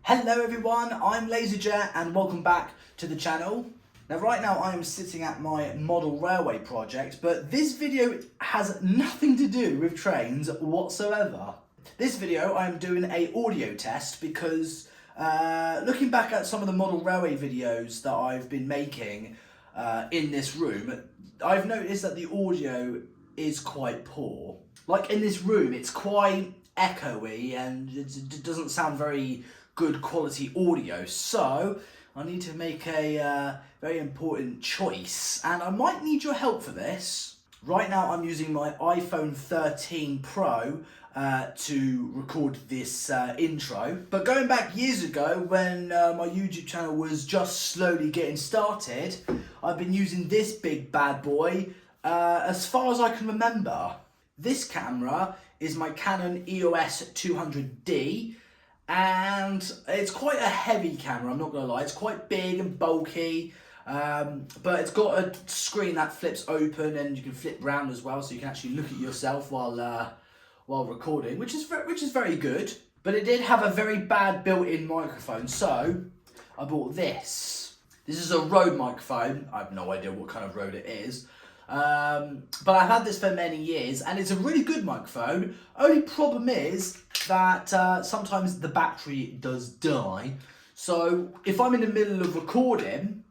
Hello everyone, I'm LaZeR and welcome back to the channel. Now right now I am sitting at my model railway project, but this video has nothing to do with trains whatsoever. This video I am doing a audio test because looking back at some of the model railway videos that I've been making in this room, I've noticed that the audio is quite poor. Like in this room, it's quite echoey and it doesn't sound very good quality audio, so I need to make a very important choice and I might need your help for this. Right now I'm using my iPhone 13 Pro to record this intro, but going back years ago when my YouTube channel was just slowly getting started, I've been using this big bad boy as far as I can remember. This camera is my Canon EOS 200D and it's quite a heavy camera, I'm not going to lie. It's quite big and bulky, but it's got a screen that flips open and you can flip round as well, so you can actually look at yourself while recording, which is very good. But it did have a very bad built-in microphone, so I bought this. This is a Rode microphone. I have no idea what kind of Rode it is. But I've had this for many years and it's a really good microphone. Only problem is that sometimes the battery does die. So if I'm in the middle of recording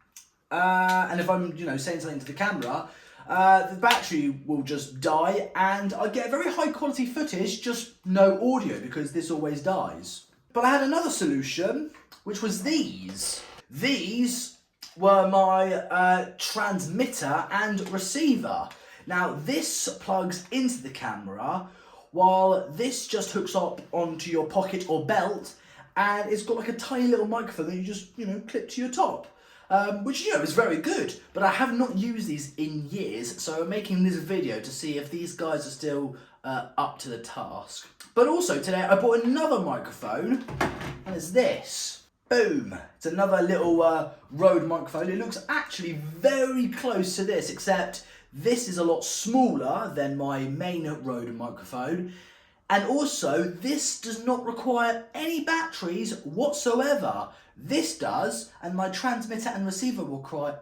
and if I'm saying something to the camera, the battery will just die and I get very high quality footage, just no audio because this always dies. But I had another solution, which was these. These were my transmitter and receiver. Now this plugs into the camera while this just hooks up onto your pocket or belt, and it's got like a tiny little microphone that you just clip to your top, which is very good. But I have not used these in years, so I'm making this video to see if these guys are still up to the task. But also today I bought another microphone and it's this. Boom! It's another little Rode microphone. It looks actually very close to this, except this is a lot smaller than my main Rode microphone. And also, this does not require any batteries whatsoever. This does, and my transmitter and receiver requires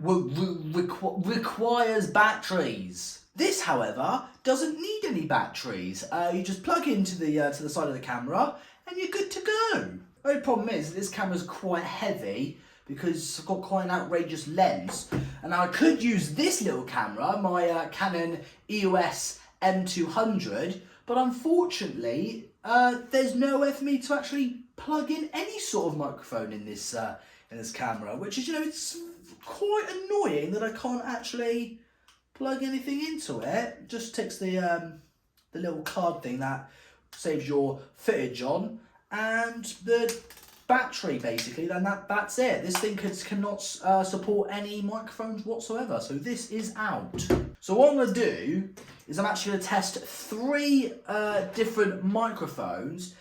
batteries. This, however, doesn't need any batteries. You just plug into the side of the camera, and you're good to go. The only problem is that this camera's quite heavy because I've got quite an outrageous lens. And I could use this little camera, my Canon EOS M200, but unfortunately there's nowhere for me to actually plug in any sort of microphone in this camera, which is, it's quite annoying that I can't actually plug anything into it. It just takes the little card thing that saves your footage on, and the battery basically, then that's it. This thing cannot support any microphones whatsoever, so this is out. So what I'm going to do is I'm actually going to test 3 different microphones,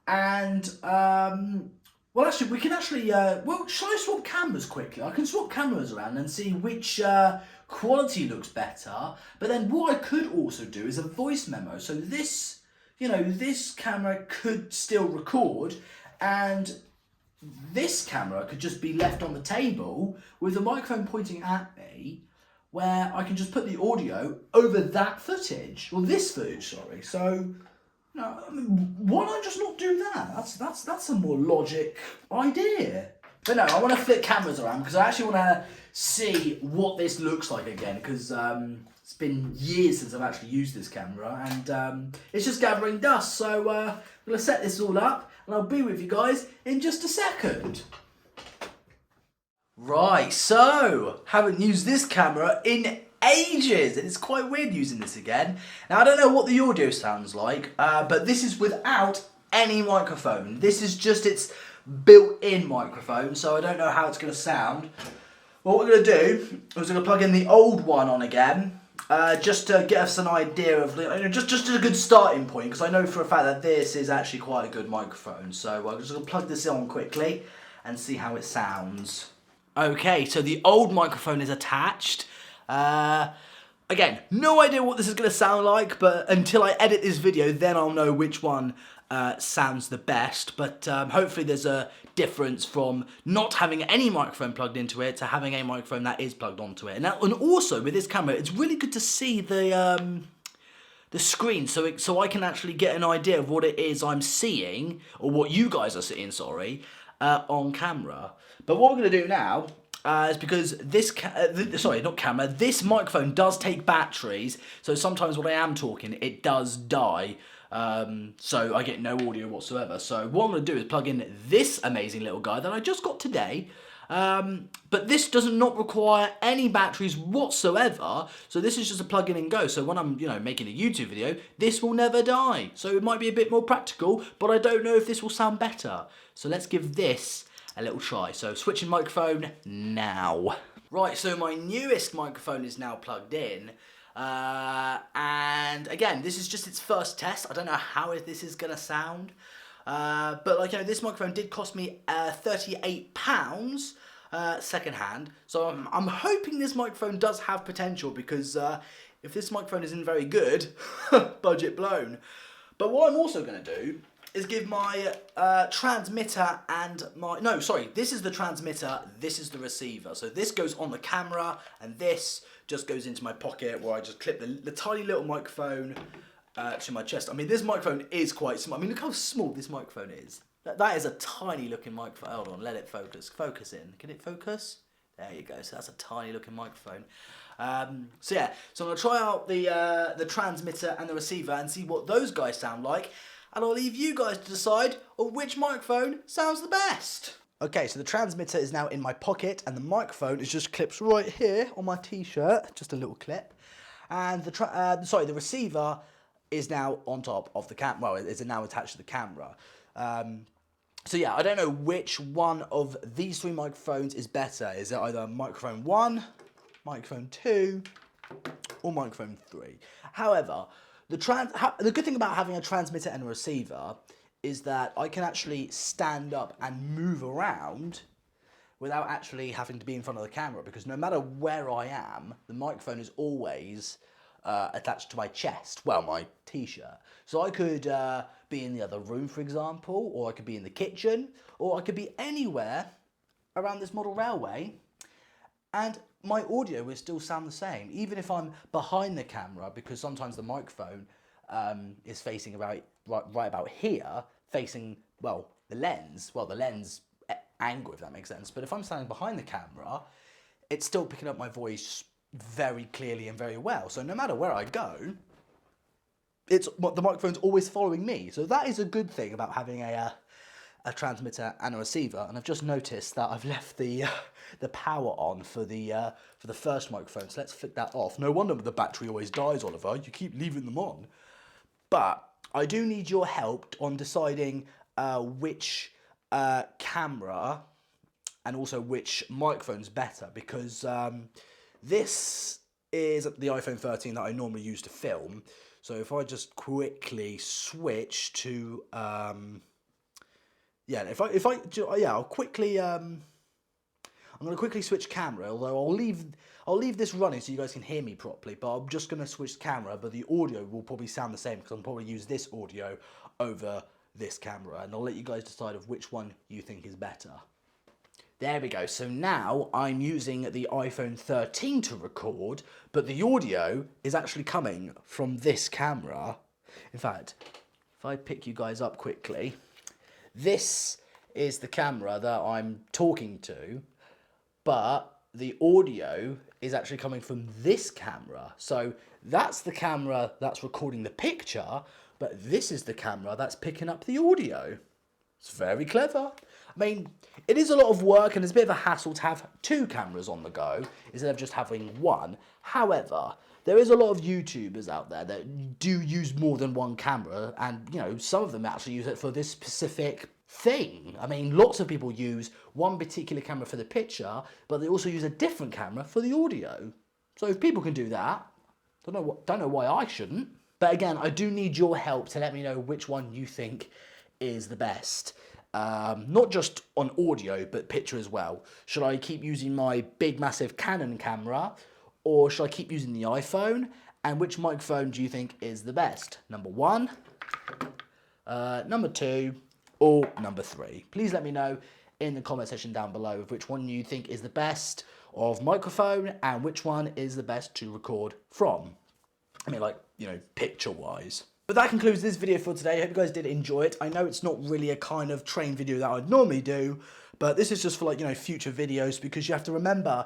and well actually we can actually, well shall I swap cameras quickly? I can swap cameras around and see which quality looks better, but then what I could also do is a voice memo. So this, this camera could still record, and this camera could just be left on the table with the microphone pointing at me, where I can just put the audio over that footage, or this footage, sorry. So, why don't I just not do that? That's a more logic idea. But no, I want to flip cameras around because I actually want to see what this looks like again, because it's been years since I've actually used this camera and it's just gathering dust. So I'm going to set this all up and I'll be with you guys in just a second. Right, so haven't used this camera in ages and it's quite weird using this again. Now I don't know what the audio sounds like, but this is without any microphone. This is just its built-in microphone, so I don't know how it's going to sound. What we're going to do is we're going to plug in the old one on again, just to get us an idea of, just a good starting point, because I know for a fact that this is actually quite a good microphone. So I'm just going to plug this on quickly and see how it sounds. Okay, so the old microphone is attached. Again, no idea what this is going to sound like, but until I edit this video, then I'll know which one sounds the best, but hopefully there's a difference from not having any microphone plugged into it to having a microphone that is plugged onto it. And also with this camera, it's really good to see the screen, so I can actually get an idea of what it is I'm seeing, or what you guys are seeing, sorry, on camera. But what we're going to do now is, because this this microphone does take batteries, so sometimes when I am talking, it does die. So I get no audio whatsoever. So what I'm going to do is plug in this amazing little guy that I just got today. But this does not require any batteries whatsoever. So this is just a plug in and go. So when I'm, making a YouTube video, this will never die. So it might be a bit more practical, but I don't know if this will sound better. So let's give this a little try. So switching microphone now. Right, so my newest microphone is now plugged in. And again, this is just its first test. I don't know how this is going to sound. But this microphone did cost me £38 second hand. So I'm hoping this microphone does have potential, because if this microphone isn't very good, budget blown. But what I'm also going to do is give my transmitter and this is the transmitter, this is the receiver. So this goes on the camera, and this just goes into my pocket, where I just clip the tiny little microphone to my chest. I mean, this microphone is quite small. I mean, look how small this microphone is. That is a tiny looking microphone. Hold on, let it focus. Focus in. Can it focus? There you go. So that's a tiny looking microphone. So I'm gonna try out the transmitter and the receiver and see what those guys sound like, and I'll leave you guys to decide on which microphone sounds the best. Okay, so the transmitter is now in my pocket, and the microphone is just clips right here on my t-shirt, just a little clip, and the receiver is now on top of the camera. Well, it's now attached to the camera. So I don't know which one of these three microphones is better. Is it either microphone 1, microphone 2, or microphone 3? However, the good thing about having a transmitter and a receiver is that I can actually stand up and move around without actually having to be in front of the camera, because no matter where I am, the microphone is always attached to my chest, well, my t-shirt. So I could be in the other room, for example, or I could be in the kitchen, or I could be anywhere around this model railway, and my audio will still sound the same, even if I'm behind the camera, because sometimes the microphone is facing right about here, facing, the lens angle, if that makes sense. But if I'm standing behind the camera, it's still picking up my voice very clearly and very well. So no matter where I go, the microphone's always following me. So that is a good thing about having a transmitter and a receiver. And I've just noticed that I've left the power on for the first microphone. So let's flick that off. No wonder the battery always dies, Oliver. You keep leaving them on. But I do need your help on deciding which camera and also which microphone's better, because this is the iPhone 13 that I normally use to film. So if I just quickly switch to I'm going to quickly switch camera, although I'll leave this running so you guys can hear me properly, but I'm just going to switch camera, but the audio will probably sound the same, because I'll probably use this audio over this camera, and I'll let you guys decide of which one you think is better. There we go. So now I'm using the iPhone 13 to record, but the audio is actually coming from this camera. In fact, if I pick you guys up quickly, this is the camera that I'm talking to, but the audio is actually coming from this camera. So that's the camera that's recording the picture, but this is the camera that's picking up the audio. It's very clever. I mean, it is a lot of work and it's a bit of a hassle to have two cameras on the go instead of just having one. However, there is a lot of YouTubers out there that do use more than one camera, and some of them actually use it for this specific thing. I mean, lots of people use one particular camera for the picture, but they also use a different camera for the audio. So if people can do that, don't know why I shouldn't. But again, I do need your help to let me know which one you think is the best. Not just on audio, but picture as well. Should I keep using my big, massive Canon camera, or should I keep using the iPhone? And which microphone do you think is the best? Number 1, number 2, or number 3. Please let me know in the comment section down below of which one you think is the best of microphone and which one is the best to record from. I mean, like, you know, picture-wise. But that concludes this video for today. I hope you guys did enjoy it. I know it's not really a kind of train video that I'd normally do, but this is just for, like, you know, future videos, because you have to remember,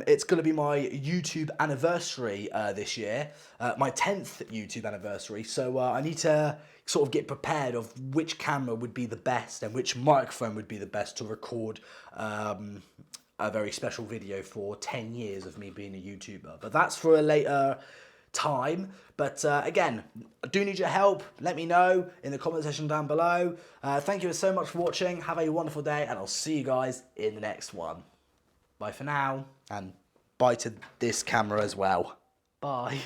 it's going to be my YouTube anniversary this year, my 10th YouTube anniversary, so I need to sort of get prepared of which camera would be the best and which microphone would be the best to record a very special video for 10 years of me being a YouTuber. But that's for a later time. But again, I do need your help. Let me know in the comment section down below. Thank you so much for watching. Have a wonderful day, and I'll see you guys in the next one. Bye for now, and bye to this camera as well. Bye.